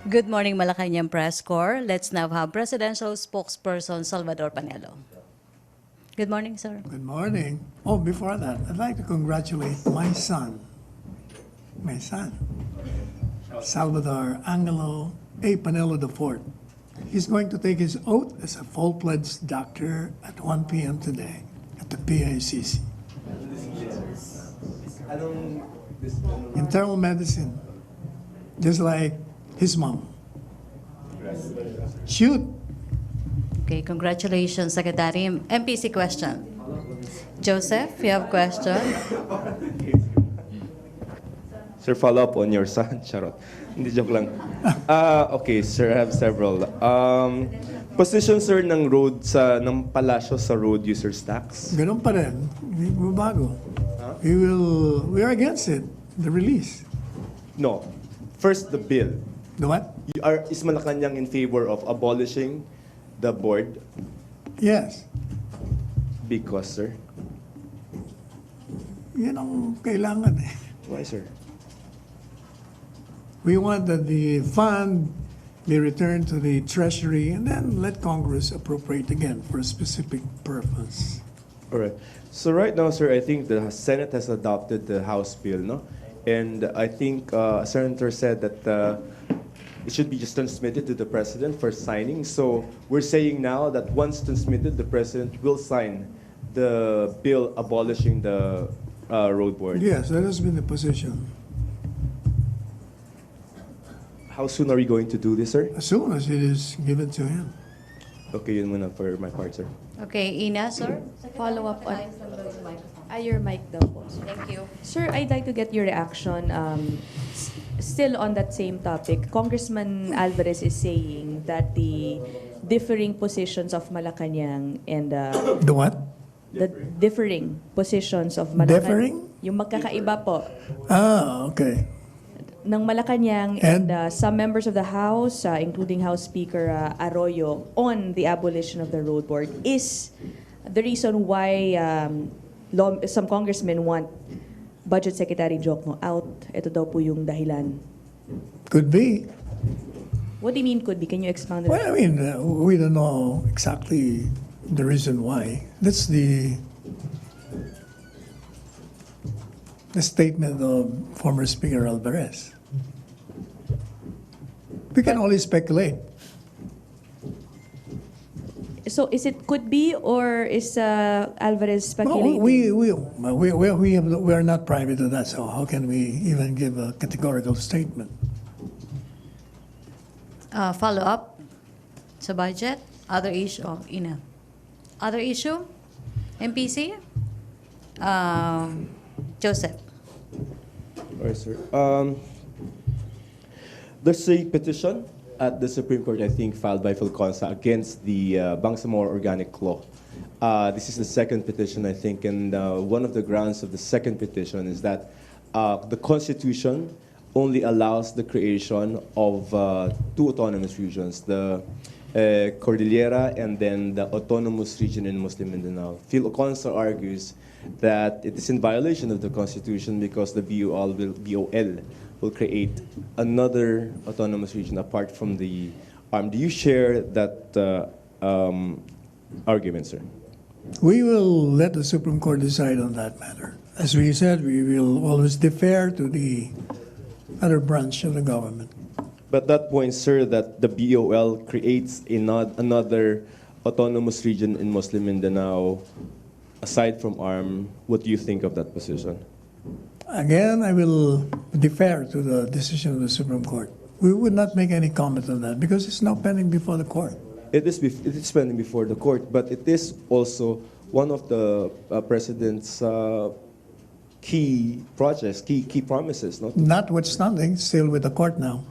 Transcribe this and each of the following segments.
Good morning, Malacañang Press Corps. Let's now have Presidential Spokesperson Salvador Panelo. Good morning, sir. Good morning. Oh, before that, I'd like to congratulate my son, Salvador Angelo A. Panelo IV. He's going to take his oath as a full-fledged doctor at 1 p.m. today at the PICC. Internal medicine, just like his mom. Shoot. Okay, congratulations, Secretary. MPC question. Joseph, you have question? Sir, follow up on your son. Charot. Hindi, joke lang. Okay, sir, I have several. Position, sir, ng road ng palasyo sa road users tax. Ganun pa rin. Hindi bago. We are against it, the release. No. First, the bill. The what? Is Malacañang in favor of abolishing the board? Yes. Because, sir? Yan ang kailangan eh. Why, sir? We want that the fund be returned to the Treasury and then let Congress appropriate again for a specific purpose. All right. So right now, sir, I think the Senate has adopted the House bill, no? And I think Senator said that it should be just transmitted to the President for signing. So we're saying now that once transmitted, the President will sign the bill abolishing the road board. Yes, that has been the position. How soon are we going to do this, sir? As soon as it is given to him. Okay, yun muna for my part, sir. Okay, Ina, sir? Follow up on your mic daw po. Thank you. Sir, I'd like to get your reaction. Still on that same topic, Congressman Alvarez is saying that the differing positions of Malacañang and The what? the differing positions of Malacañang, Differing? yung magkakaiba po Ah, okay. ng Malacañang and some members of the House, including House Speaker Arroyo, on the abolition of the road board is the reason why some congressmen want Budget Secretary Jokno out. Ito daw po yung dahilan. Could be. What do you mean could be? Can you expound on Well, I mean, we don't know exactly the reason why. That's the statement of former Speaker Alvarez. We can only speculate. So is it could be or is Alvarez No, speculating? we are not privy to that, so how can we even give a categorical statement? Follow up sa budget? Other issue? Oh, Ina. Other issue? MPC? Joseph. All right, sir. There's a petition at the Supreme Court, I think, filed by Philconsa against the Bangsamoro Organic Law. This is the second petition, I think, and one of the grounds of the second petition is that the Constitution only allows the creation of two autonomous regions, the Cordillera and then the autonomous region in Muslim Mindanao. Philconsa argues that it is in violation of the Constitution because the BOL will create another autonomous region apart from the arm. Do you share that argument, sir? We will let the Supreme Court decide on that matter. As we said, we will always defer to the other branch of the government. But that point, sir, that the BOL creates another autonomous region in Muslim Mindanao, aside from ARM, what do you think of that position? Again, I will defer to the decision of the Supreme Court. We would not make any comment on that because it's now pending before the court. It is pending before the court, but it is also one of the President's key projects, key promises, no? Notwithstanding, still with the court now.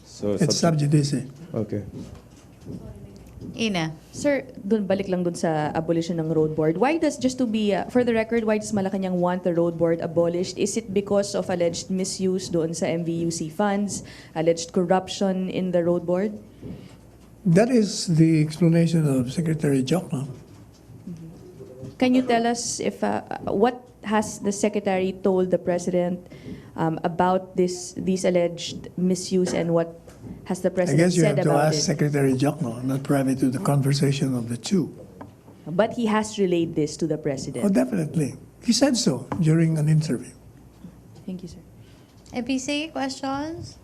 So It's sub judice. Okay. Ina. Sir, balik lang dun sa abolition ng road board. Why does, just to be, for the record, why does Malacañang want the road board abolished? Is it because of alleged misuse doon sa MVUC funds, alleged corruption in the road board? That is the explanation of Secretary Jokno. Can you tell us if what has the secretary told the president about these alleged misuse and what has the I president guess you said have to about ask it? Secretary Jokno, not private to the conversation of the two. But he has relayed this to the Oh, president. definitely. He said so during an interview. Thank you, sir. MPC, questions?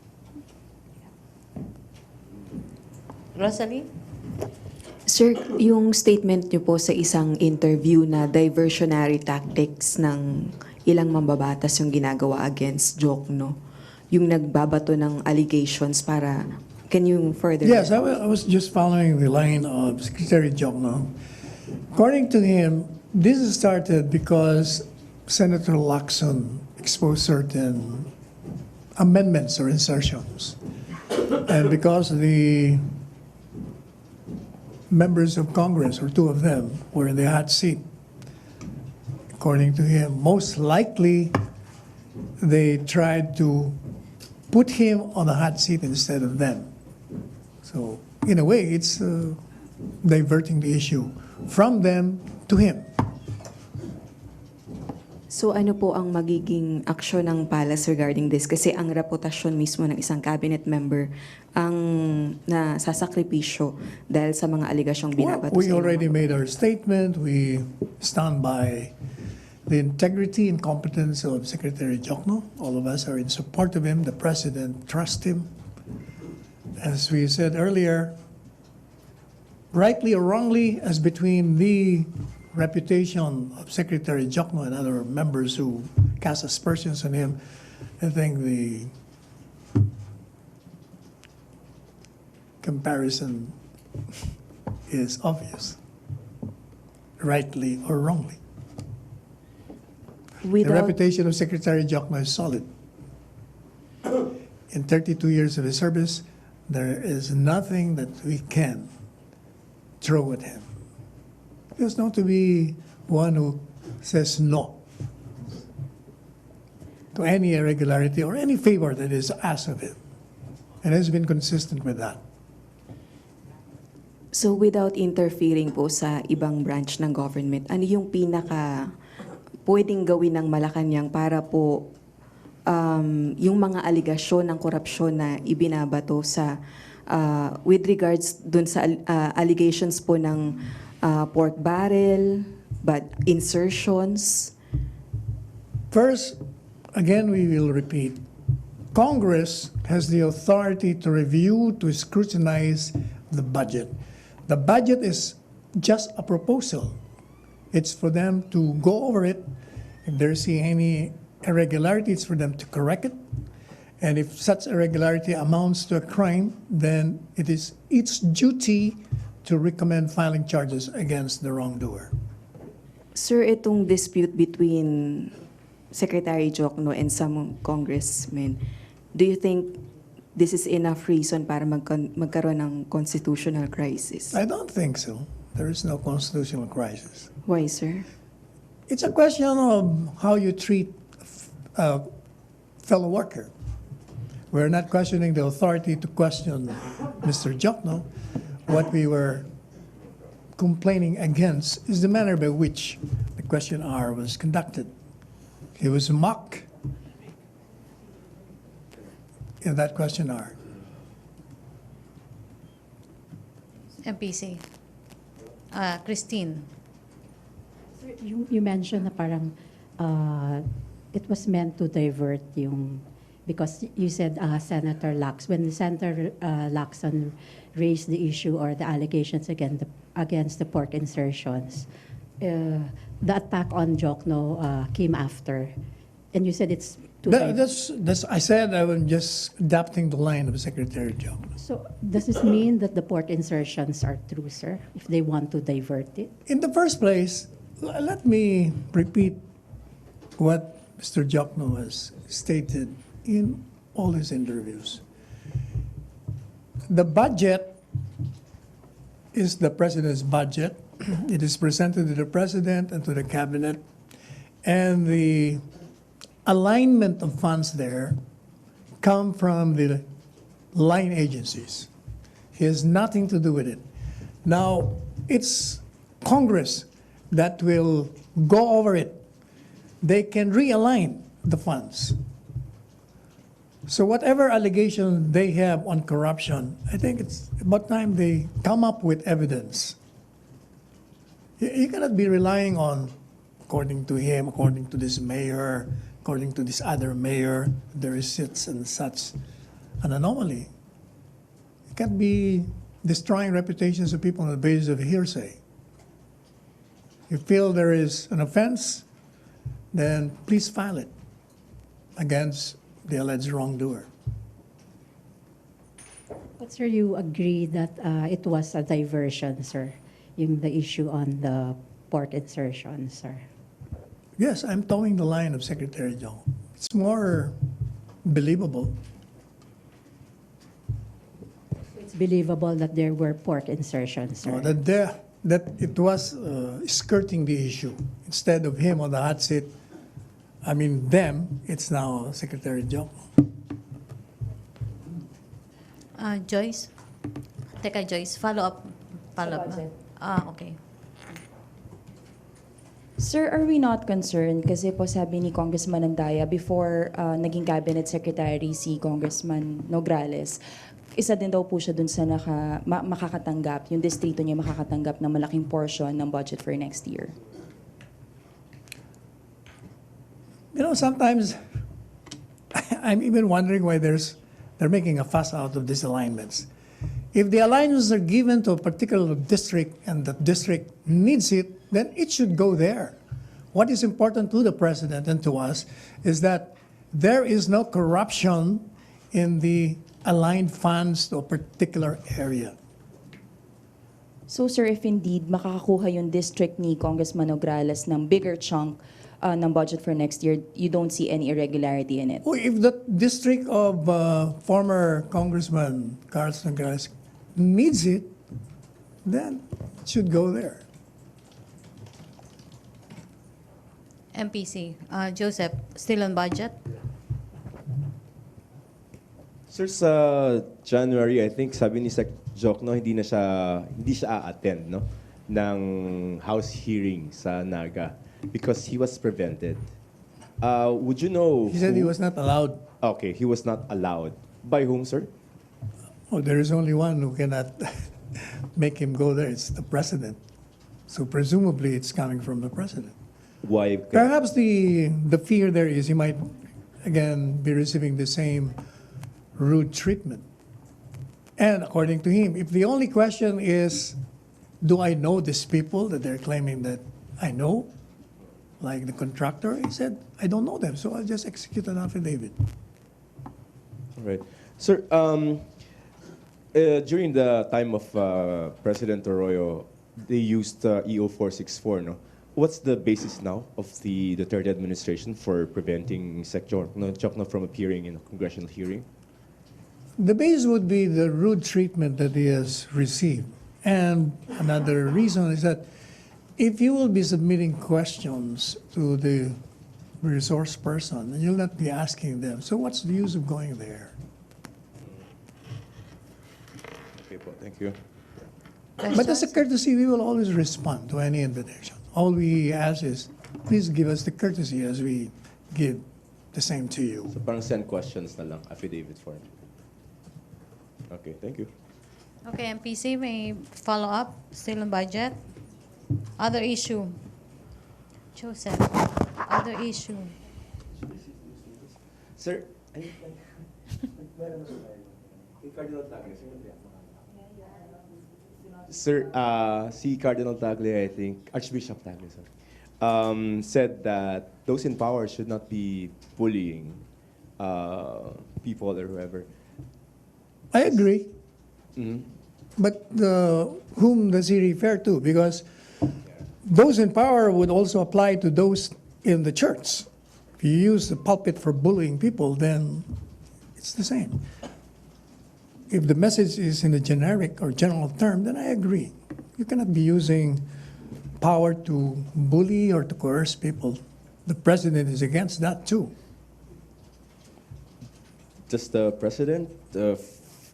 Rosalie? Sir, yung statement niyo po sa isang interview na diversionary tactics ng ilang mambabatas yung ginagawa against Jokno, yung nagbabato ng allegations para, can you further? Yes, I was just following the line of Secretary Jokno. According to him, this started because Senator Lacson exposed certain amendments or insertions. And because the members of Congress, or two of them, were in the hot seat, according to him, most likely they tried to put him on the hot seat instead of them. So, in a way, it's diverting the issue from them to him. So ano po ang magiging aksyon ng Palace regarding this? Kasi ang reputasyon mismo ng isang cabinet member ang nasasakripisyo dahil sa mga aligasyong binabato We sa already inyo. made our statement. We stand by the integrity and competence of Secretary Jokno. All of us are in support of him. The President trusts him. As we said earlier, rightly or wrongly, as between the reputation of Secretary Jokno and other members who cast aspersions on him, I think the comparison is obvious, rightly or wrongly. The Without, reputation of Secretary Jokno is solid. In 32 years of his service, there is nothing that we can throw at him. There's not to be one who says no to any irregularity or any favor that is asked of him, and has been consistent with that. so without interfering po sa ibang branch ng government, ano yung pinaka pwedeng gawin ng Malacañang para po yung mga aligasyon ng korupsyon na ibinabato sa with regards dun sa allegations po ng pork barrel, but insertions? First, again, we will repeat, Congress has the authority to review, to scrutinize the budget. The budget is just a proposal. It's for them to go over it. If they see any irregularity, it's for them to correct it. And if such irregularity amounts to a crime, then it is its duty to recommend filing charges against the wrongdoer. Sir, itong dispute between Secretary Jokno and some congressmen, do you think this is enough reason para magkaroon ng constitutional crisis? I don't think so. There is no constitutional crisis. Why, sir? It's a question of how you treat a fellow worker. We're not questioning the authority to question Mr. Jokno. What we were complaining against is the manner by which the question hour was conducted. He was mocked in that question hour. MPC. Christine. Sir, you mentioned na parang it was meant to divert yung, because you said Senator when Senator Lacson raised the issue or the allegations against the pork insertions, the attack on Jokno came after, and you said it's to That's I said I was just adapting the line of Secretary Jokno. So does this mean that the pork insertions are true, sir, if they want to divert it? In the first place, let me repeat what Mr. Jokno has stated in all his interviews. The budget is the president's budget. It is presented to the president and to the cabinet, and the alignment of funds there come from the line agencies. He has nothing to do with it. Now, it's Congress that will go over it. They can realign the funds. So whatever allegation they have on corruption, I think it's about time they come up with evidence. You cannot be relying on, according to him, according to this mayor, according to this other mayor, there is such an anomaly. You can't be destroying reputations of people on the basis of hearsay. You feel there is an offense, then please file it against the alleged wrongdoer. But sir, you agree that it was a diversion, sir, yung the issue on the port insertion, sir. Yes, I'm towing the line of Secretary Jong. It's more believable. It's believable that there were port insertions, sir. That it was skirting the issue. Instead of him on the hot seat, I mean them, it's now Secretary Jong. Joyce? Teka, Joyce, follow up. Follow up. budget. Okay. Sir, are we not concerned? Kasi po sabi ni Congressman Andaya, before naging cabinet secretary si Congressman Nograles, isa din daw po siya dun sa makakatanggap, yung distrito niya makakatanggap ng malaking portion ng budget for next year. You know, sometimes I'm even wondering why they're making a fuss out of these alignments. If the alignments are given to a particular district and the district needs it, then it should go there. What is important to the president and to us is that there is no corruption in the aligned funds to a particular area. So sir, if indeed makakakuha yung district ni Congressman Nograles ng bigger chunk ng budget for next year, you don't see any irregularity in it? Oh, if the district of former Congressman Carlos Nogales needs it, then it should go there. MPC. Joseph, still on budget? Sir, sa January, I think sabi ni Sec Jokno hindi siya a-attend no ng House hearing sa Naga because he was prevented. Would you know? He said he was not allowed. Okay, he was not allowed. By whom, sir? Oh, there is only one who cannot make him go there. It's the president. So presumably it's coming from the president. Why? Perhaps the fear there is he might again be receiving the same rude treatment. And according to him, if the only question is, do I know these people that they're claiming that I know, like the contractor, he said, I don't know them, so I'll just execute an affidavit. All right. Sir, during the time of President Arroyo, they used EO 464, no? What's the basis now of the Duterte administration for preventing Sec Jokno from appearing in a congressional hearing? The base would be the rude treatment that he has received. And another reason is that if you will be submitting questions to the resource person, and you'll not be asking them, so what's the use of going there? Okay, po, thank you. But as a courtesy, we will always respond to any invitation. All we ask is, please give us the courtesy as we give the same to you. So parang send questions na lang, affidavit form. Okay, thank you. Okay, MPC, may follow-up? Still on budget? Other issue? Joseph, other issue? Sir, Sir, si Cardinal Tagle, I think, Archbishop Tagle, sorry, said that those in power should not be bullying people or whoever. I agree. Mhm. But whom does he refer to? Because those in power would also apply to those in the church. If you use the pulpit for bullying people, then it's the same. If the message is in a generic or general term, then I agree. You cannot be using power to bully or to coerce people. The president is against that too. Does the president,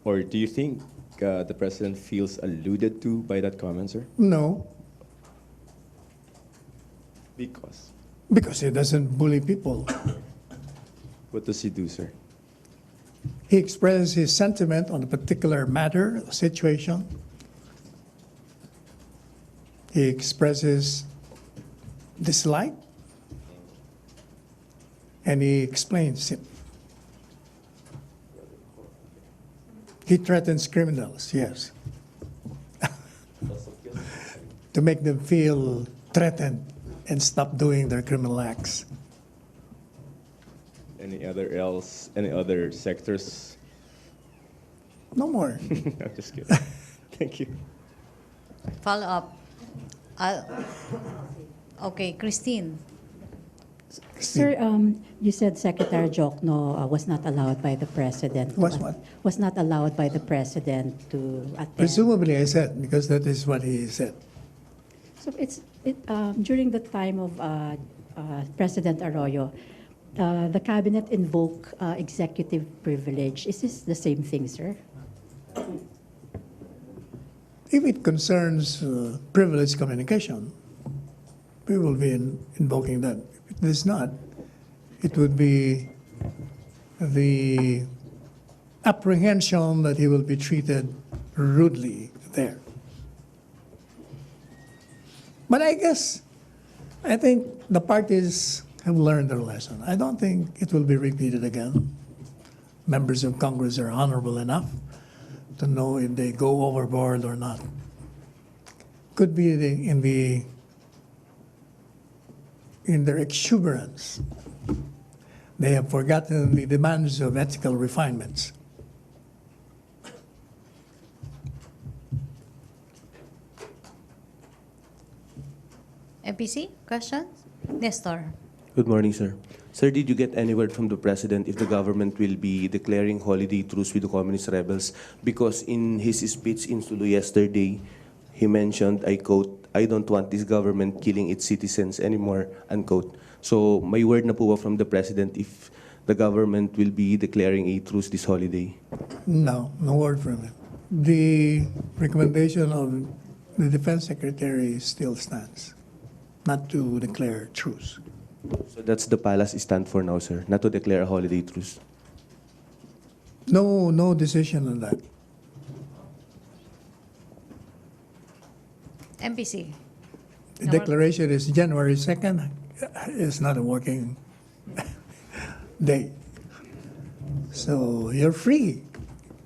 or do you think the president feels alluded to by that comment, sir? No, Because because he doesn't bully people. what does he do, sir? He expresses his sentiment on a particular matter, situation. He expresses dislike, and he explains it. He threatens criminals, yes, to make them feel threatened and stop doing their criminal acts. Any other sectors? No more. I'm just kidding. Thank you. Follow up. Okay, Christine. Sir, you said Secretary Jokno was not allowed by the president. Was what? Was not allowed by the president to attend. Presumably, I said, because that is what he said. So during the time of President Arroyo, the cabinet invoked executive privilege. Is this the same thing, sir? If it concerns privileged communication, we will be invoking that. If it is not, it would be the apprehension that he will be treated rudely there. But I think the parties have learned their lesson. I don't think it will be repeated again. Members of Congress are honorable enough to know if they go overboard or not. Could be in their exuberance, they have forgotten the demands of ethical refinements. MPC, questions? Nestor. Good morning, sir. Sir, did you get any word from the President if the government will be declaring holiday truce with the communist rebels? Because in his speech in Sulu yesterday, he mentioned, I quote, "I don't want this government killing its citizens anymore," unquote. So may word na po ba from the President if the government will be declaring a truce this holiday? No word from him. The recommendation of the Defense Secretary still stands, not to declare truce. So that's the palace stand for now, sir, not to declare a holiday truce. No decision on that. MPC. The declaration is January 2nd. It's not a working day. So you're free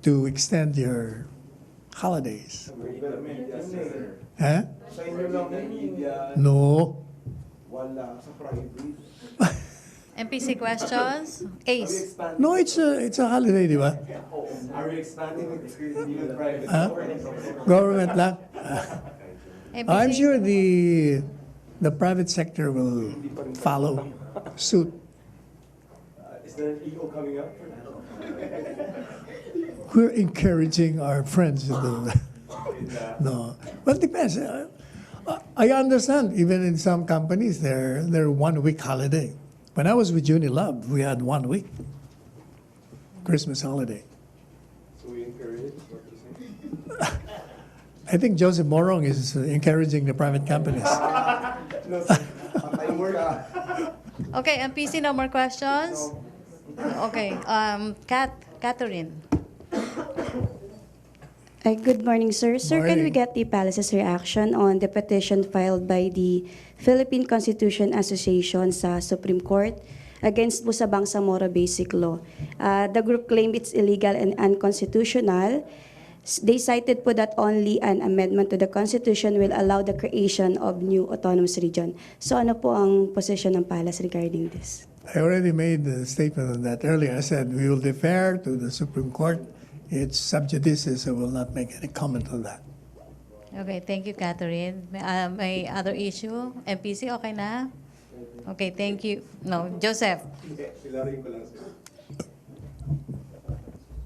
to extend your holidays. Huh? No. MPC questions? Ace. No, it's a holiday, di ba? Are we expanding it to even private? Government lang. MPC. I'm sure the private sector will follow suit. Is there an eagle coming up for that? We're encouraging our friends to do that. No, but it depends. I understand. Even in some companies, they're 1 week holiday. When I was with Unilab, we had 1 week Christmas holiday. So we encourage what you're saying? I think Joseph Morong is encouraging the private companies. No, sir. I'm working. Okay, MPC, no more questions? Okay, Catherine. Good morning, sir. Sir, can we Morning. get the palace's reaction on the petition filed by the Philippine Constitution Association sa Supreme Court against po sa Bangsamoro Basic Law? The group claimed it's illegal and unconstitutional. They cited po that only an amendment to the Constitution will allow the creation of new autonomous region. So ano po ang position ng palace regarding this? I already made the statement on that earlier. I said we will defer to the Supreme Court. It's sub judice, so I will not make any comment on that. Okay, thank you, Catherine. May other issue? MPC, okay na? Okay, thank you. No, Joseph.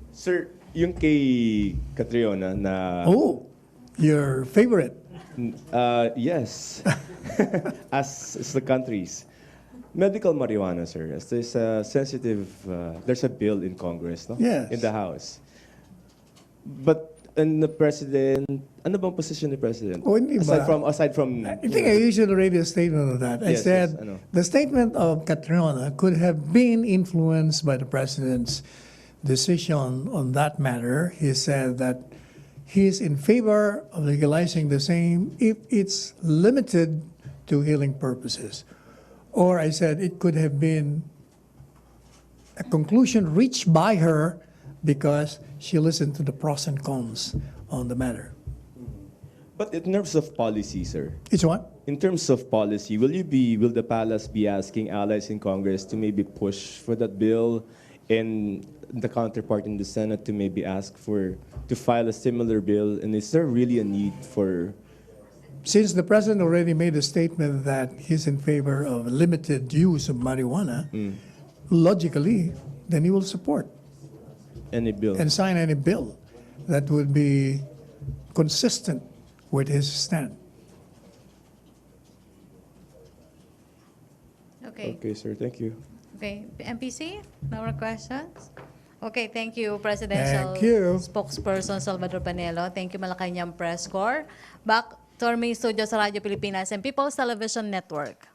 Sir, yung kay Catriona na... Oh, your favorite. Yes. as the countries. Medical marijuana, sir. As there's a sensitive... there's a bill in Congress, no? Yes. In the House. But and the President... Ano bang position ni President? Oh, hindi ba? Aside from... I think I issued already a statement on that. I Yes, said yes, I know. the statement of Catriona could have been influenced by the President's decision on that matter. He said that he's in favor of legalizing the same if it's limited to healing purposes. Or I said it could have been a conclusion reached by her because she listened to the pros and cons on the matter. But in terms of policy, sir, It's what? in terms of policy, will the palace be asking allies in Congress to maybe push for that bill, and the counterpart in the Senate to maybe ask to file a similar bill? And is there really a need for? Since the president already made a statement that he's in favor of limited use of marijuana, logically, then he will support Any bill? and sign any bill that would be consistent with his stand. Okay. Okay, sir. Thank you. Okay, MPC, no more questions? Okay, thank you, Presidential Thank you. Spokesperson Salvador Panelo. Thank you, Malacañang Press Corps. Back to our main studio sa Radyo Pilipinas and People's Television Network.